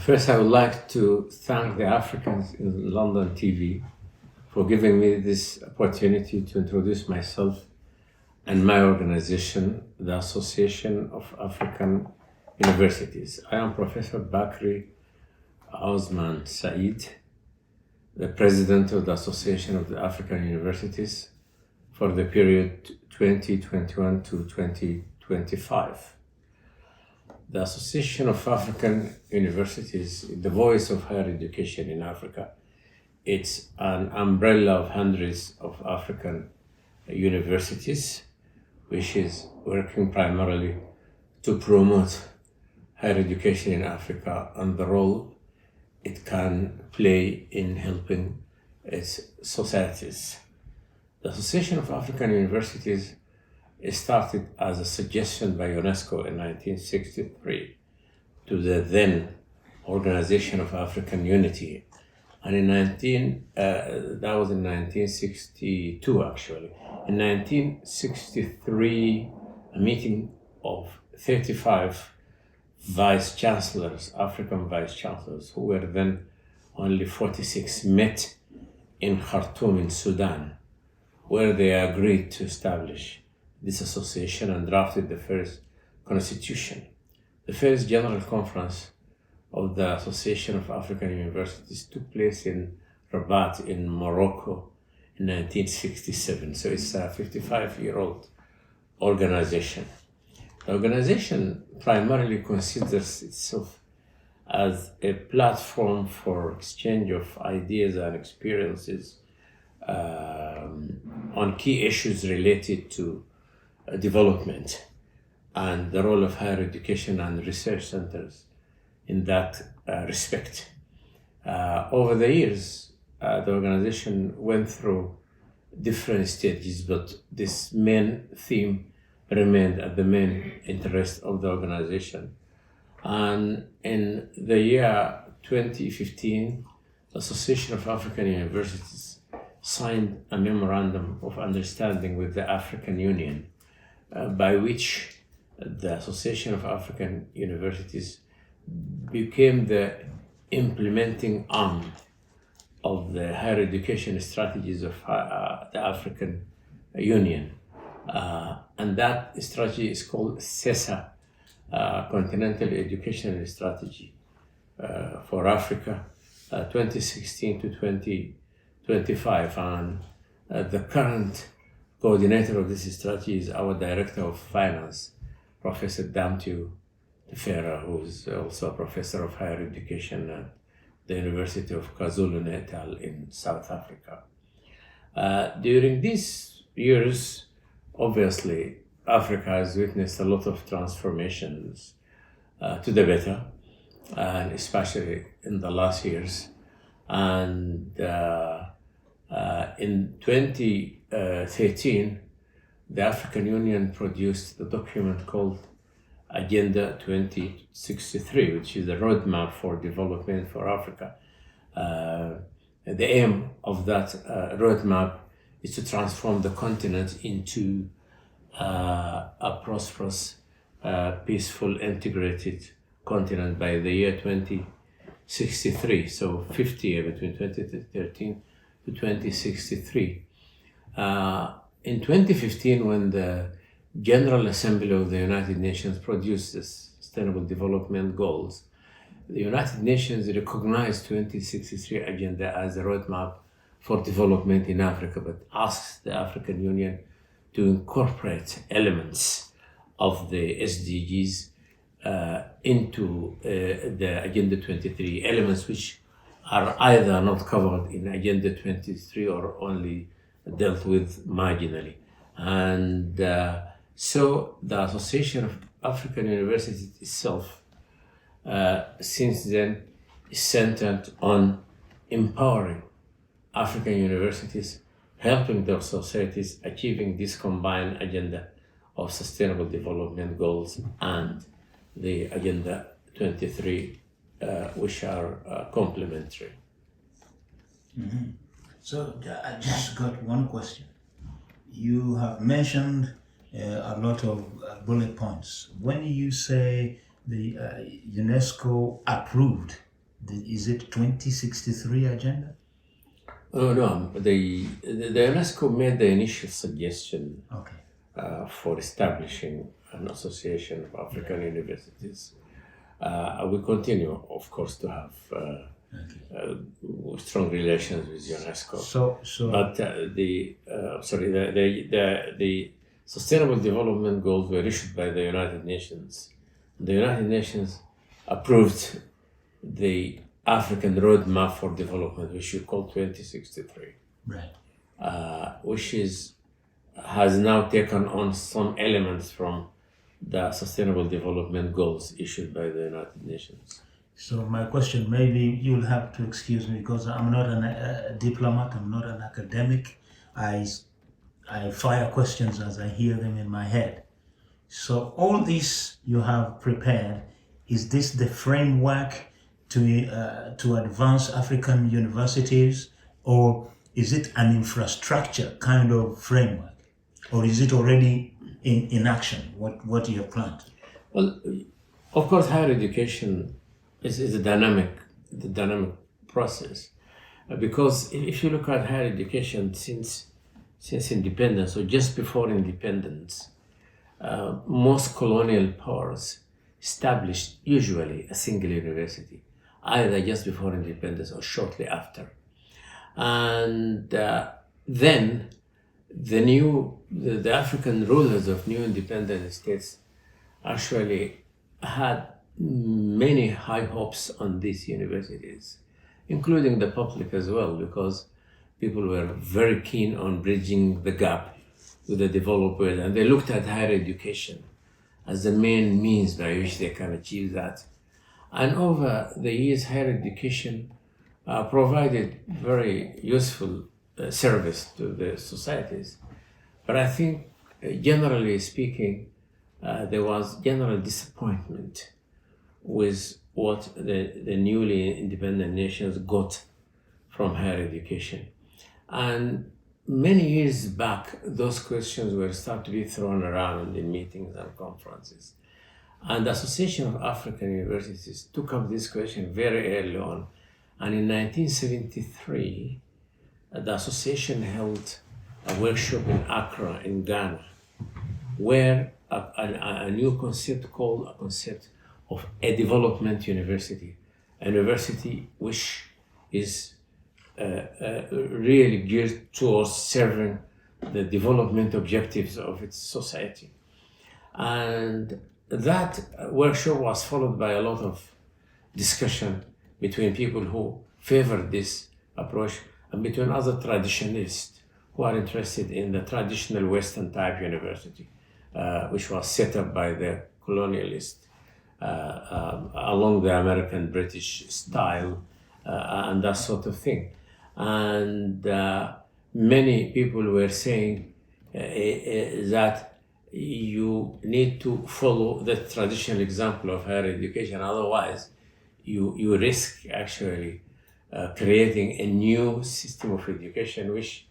First, I would like to thank the Africans in London TV for giving me this opportunity to introduce myself and my organization, the Association of African Universities. I am Professor Bakri Saeed, the president of the Association of the African Universities for the period 2021 to 2025. The Association of African Universities is the voice of higher education in Africa. It's an umbrella of hundreds of African universities, which is working primarily to promote higher education in Africa and the role it can play in helping its societies. The Association of African Universities started as a suggestion by UNESCO in 1963 to the then Organization of African Unity. And that was in 1962 actually. In 1963, a meeting of 35 vice chancellors, African vice chancellors, who were then only 46, met in Khartoum in Sudan, where they agreed to establish this association and drafted the first constitution. The first general conference of the Association of African Universities took place in Rabat in Morocco in 1967. So it's a 55-year-old organization. The organization primarily considers itself as a platform for exchange of ideas and experiences on key issues related to development and the role of higher education and research centers in that respect. Over the years, the organization went through different stages, but this main theme remained at the main interest of the organization. And in the year 2015, the Association of African Universities signed a Memorandum of Understanding with the African Union, by which the Association of African Universities became the implementing arm of the higher education strategies of the African Union. And that strategy is called CESA, Continental Educational Strategy for Africa, 2016 to 2025. And the current coordinator of this strategy is our Director of Finance, Professor Damtiu Tefera, who is also a professor of higher education at the University of KwaZulu-Natal in South Africa. During these years, obviously, Africa has witnessed a lot of transformations to the better, and especially in the last years. And in 2013, the African Union produced the document called Agenda 2063, which is a roadmap for development for Africa. The aim of that roadmap is to transform the continent into a prosperous, peaceful, integrated continent by the year 2063. So 50 years between 2013 to 2063. In 2015, when the General Assembly of the United Nations produced the Sustainable Development Goals, the United Nations recognized 2063 agenda as a roadmap for development in Africa, but asked the African Union to incorporate elements of the SDGs into the Agenda 23, elements which are either not covered in Agenda 23 or only dealt with marginally. And so the Association of African Universities itself, since then, is centered on empowering African universities, helping their societies achieving this combined agenda of Sustainable Development Goals and the Agenda 23, which are complementary. Mm-hmm. So I just got one question. You have mentioned a lot of bullet points. When you say the UNESCO approved is it 2063 agenda? Oh no, the UNESCO made the initial suggestion Okay. for establishing an association of African universities. We continue, of course, to have strong relations with UNESCO. But the Sustainable Development Goals were issued by the United Nations. The United Nations approved the African Roadmap for Development, which we call 2063, right? Which has now taken on some elements from the Sustainable Development Goals issued by the United Nations. So my question, maybe you'll have to excuse me because I'm not a diplomat, I'm not an academic. I fire questions as I hear them in my head. So all this you have prepared, is this the framework to advance African universities, or is it an infrastructure kind of framework, or is it already in action? What you have planned? Well, of course, higher education is a dynamic process, because if you look at higher education since independence or just before independence, most colonial powers established usually a single university, either just before independence or shortly after. And then the African rulers of new independent states actually had many high hopes on these universities, including the public as well, because people were very keen on bridging the gap with the developed world, and they looked at higher education as the main means by which they can achieve that. And over the years, higher education provided very useful service to the societies. But I think, generally speaking, there was general disappointment with what the newly independent nations got from higher education. And many years back, those questions were started to be thrown around in meetings and conferences. And the Association of African Universities took up this question very early on. And in 1973, the association held a workshop in Accra, in Ghana, where a new concept called a concept of a development university, a university which is really geared towards serving the development objectives of its society. And that workshop was followed by a lot of discussion between people who favored this approach and between other traditionalists who are interested in the traditional Western type university, which was set up by the colonialists along the American British style and that sort of thing. And many people were saying that you need to follow the traditional example of higher education, otherwise you risk actually creating a new system of education which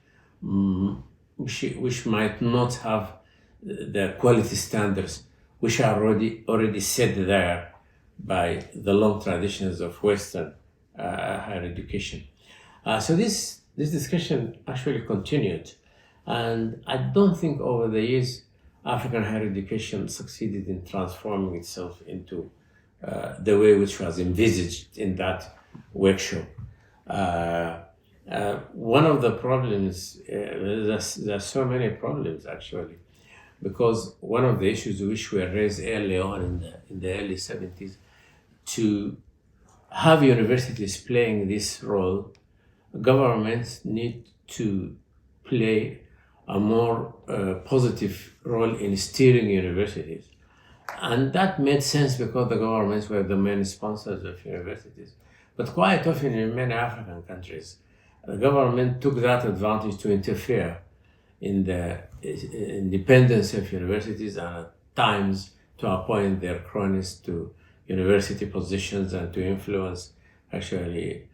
might not have the quality standards which are already set there by the long traditions of Western higher education. So this discussion actually continued, and I don't think over the years African higher education succeeded in transforming itself into the way which was envisaged in that workshop. One of the problems, there's so many problems actually, because one of the issues which were raised early on in the early 70s, to have universities playing this role, governments need to play a more positive role in steering universities. And that made sense because the governments were the main sponsors of universities. But quite often in many African countries, the government took that advantage to interfere in the independence of universities and at times to appoint their cronies to university positions and to influence actually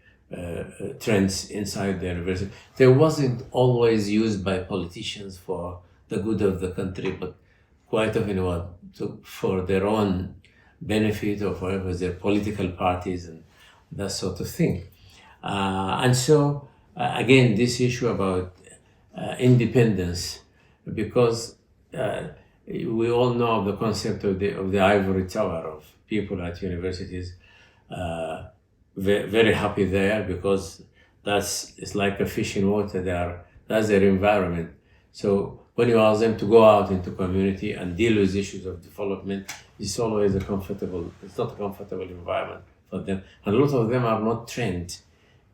trends inside the university. They wasn't always used by politicians for the good of the country, but quite often for their own benefit or for their political parties and that sort of thing. And so, again, this issue about independence, because we all know of the concept of the ivory tower, of people at universities very happy there because it's like a fish in water. That's their environment. So when you ask them to go out into community and deal with issues of development, it's not a comfortable environment for them. And a lot of them are not trained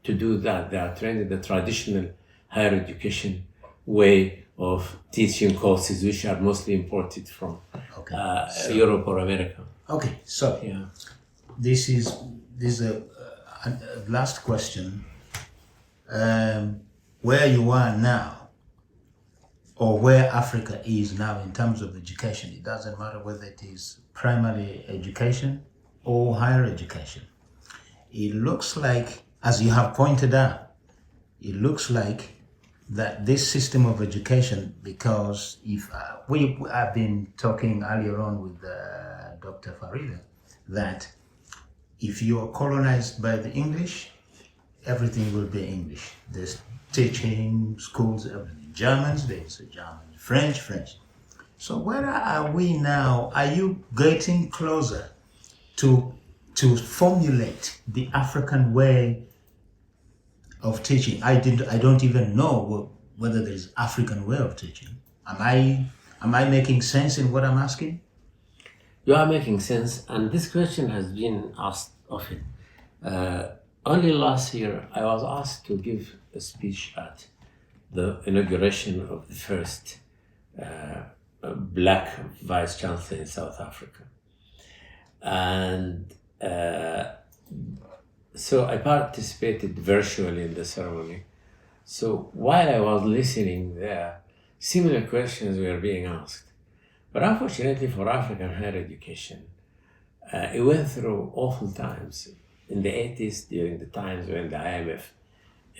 to do that. They are trained in the traditional higher education way of teaching courses, which are mostly imported from Europe or America. Okay, so yeah, this is a last question. Where you are now, or where Africa is now in terms of education, it doesn't matter whether it is primary education or higher education. It looks like, as you have pointed out, it looks like that this system of education, because if we have been talking earlier on with Dr. Farida, that if you are colonized by the English, everything will be English. There's teaching, schools, everything. Germans, there's German. French. So where are we now? Are you getting closer to formulate the African way of teaching? I don't even know whether there is African way of teaching. Am I making sense in what I'm asking? You are making sense, and this question has been asked often. Only last year, I was asked to give a speech at the inauguration of the first black vice chancellor in South Africa. And so I participated virtually in the ceremony. So while I was listening there, similar questions were being asked. But unfortunately for African higher education, it went through awful times. In the 80s, during the times when the IMF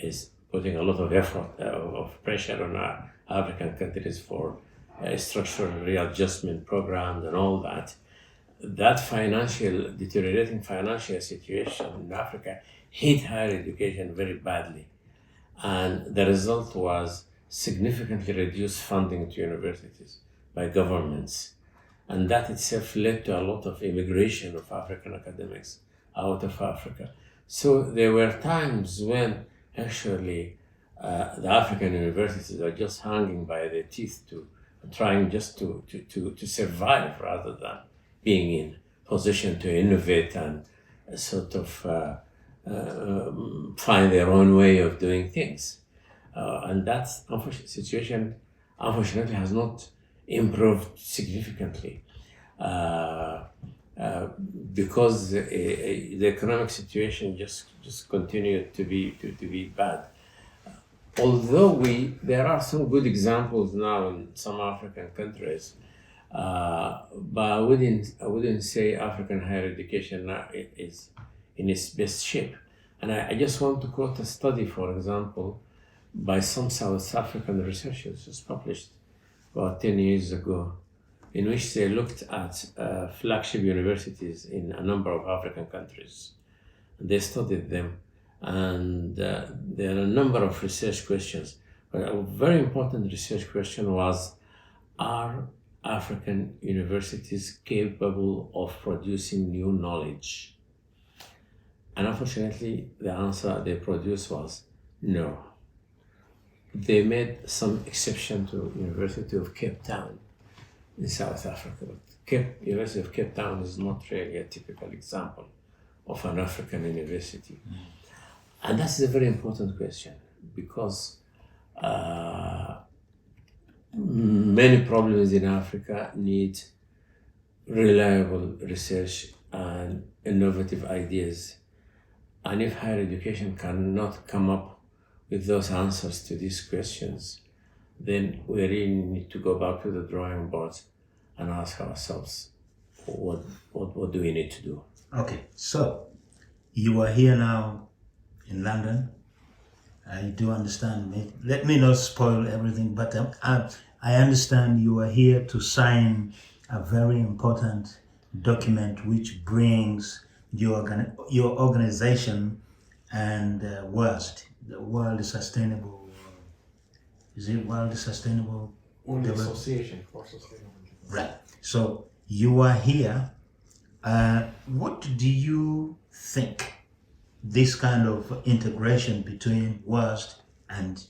is putting a lot of effort, of pressure on our African countries for structural readjustment programs and all that, that deteriorating financial situation in Africa hit higher education very badly. And the result was significantly reduced funding to universities by governments. And that itself led to a lot of immigration of African academics out of Africa. So there were times when actually the African universities are just hanging by their teeth trying just to survive rather than being in position to innovate and sort of find their own way of doing things. And that situation, unfortunately, has not improved significantly because the economic situation just continued to be bad. Although there are some good examples now in some African countries, but I wouldn't say African higher education now is in its best shape. And I just want to quote a study, for example, by some South African researchers, just published about 10 years ago, in which they looked at flagship universities in a number of African countries. They studied them, and there are a number of research questions. But a very important research question was, are African universities capable of producing new knowledge? And unfortunately, the answer they produced was no. They made some exception to University of Cape Town in South Africa. But University of Cape Town is not really a typical example of an African university. And that's a very important question because many problems in Africa need reliable research and innovative ideas. And if higher education cannot come up with those answers to these questions, then we really need to go back to the drawing board and ask ourselves, what do we need to do? Okay, so you are here now in London. I do understand. Let me not spoil everything, but I understand you are here to sign a very important document which brings your organization and WASD, the World Sustainable, is it World Sustainable? Only Association for Sustainable Development. Right. So you are here. What do you think this kind of integration between WASD and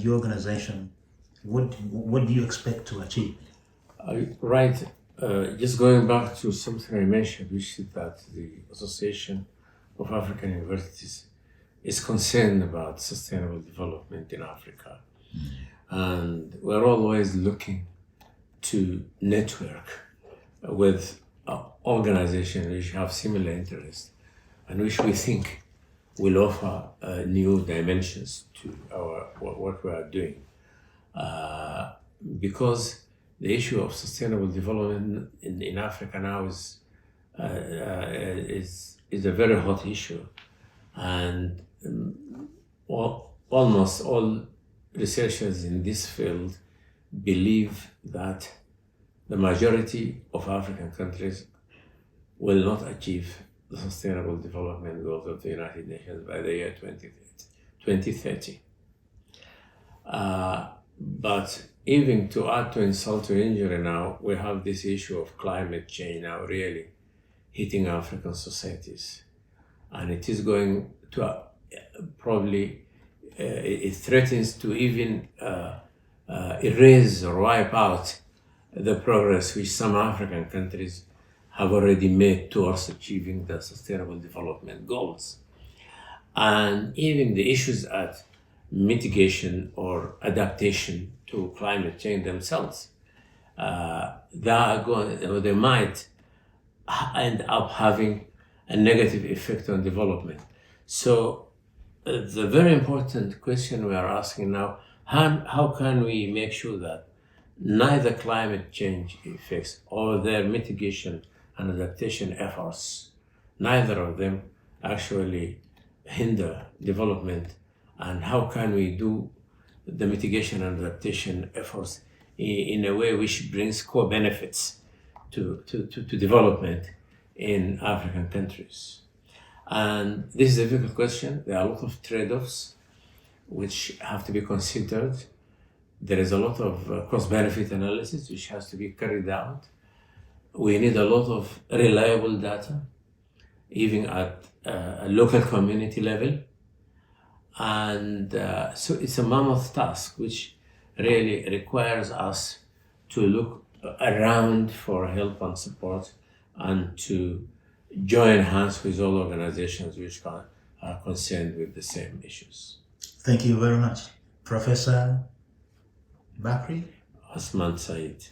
your organization, what do you expect to achieve? Right. Just going back to something I mentioned, which is that the Association of African Universities is concerned about sustainable development in Africa. And we're always looking to network with organizations which have similar interests and which we think will offer new dimensions to what we are doing. Because the issue of sustainable development in Africa now is a very hot issue, and almost all researchers in this field believe that the majority of African countries will not achieve the Sustainable Development Goals of the United Nations by the year 2030. But even to add to insult to injury now, we have this issue of climate change now really hitting African societies. And it is going to probably, it threatens to even erase or wipe out the progress which some African countries have already made towards achieving the Sustainable Development Goals. And even the issues at mitigation or adaptation to climate change themselves, they might end up having a negative effect on development. So the very important question we are asking now, how can we make sure that neither climate change effects or their mitigation and adaptation efforts, neither of them actually hinder development, and how can we do the mitigation and adaptation efforts in a way which brings core benefits to development in African countries? And this is a difficult question. There are a lot of trade-offs which have to be considered. There is a lot of cost-benefit analysis which has to be carried out. We need a lot of reliable data, even at a local community level. And so it's a mammoth task which really requires us to look around for help and support and to join hands with all organizations which are concerned with the same issues. Thank you very much. Professor Bakri Saeed.